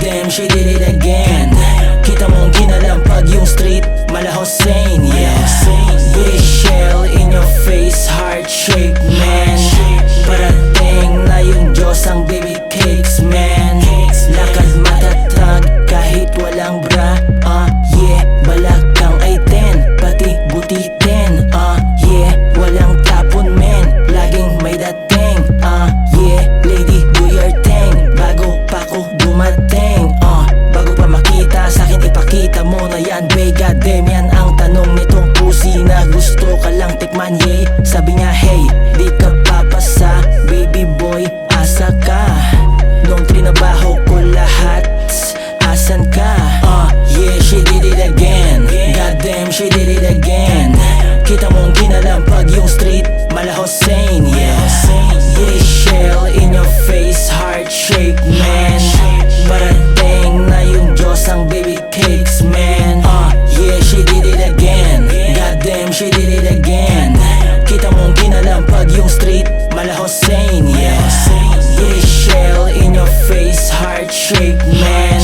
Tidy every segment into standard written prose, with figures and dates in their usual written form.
damn, she did it again. Kita mong ginalampag yung street, mala Hossein, yeah. Big shell in your face, heart shape, man. Parating na yung Diyos ang baby cakes, man. Lakad matatag kahit walang bra, yeah. Balakang ay 10, pati butitin, yeah. Walang tapon, man, laging may dating, yeah. Lady, do your thing, bago pa ko dumating, bago pa makita sa'kin ipakita mo na yan, babe. Goddamn, yan ang tanong nitong pussy na gusto ka lang tikman, yeah. Sabi niya, hey, di ka papasa, baby boy, asa ka? Nung trinabaho ko lahat, asan ka? Yeah, she did it again. Goddamn, she did it again. Kita mong ginalampag yung street, mala Hossein, yeah. Big shell in your face, heart shape, man. Parating na yung Diyos ang baby cakes, man. Yeah, she did it again. Goddamn, she did it again. Kita mong ginalampag yung street, mala Hossein, yeah. Big shell in your face, heart shape, man.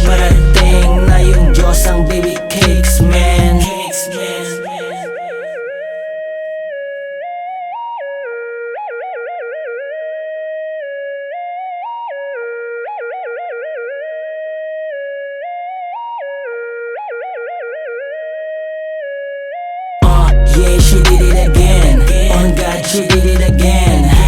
Parating na yung Diyos ang baby cakes, man. Yeah, she did it again. On God, she did it again.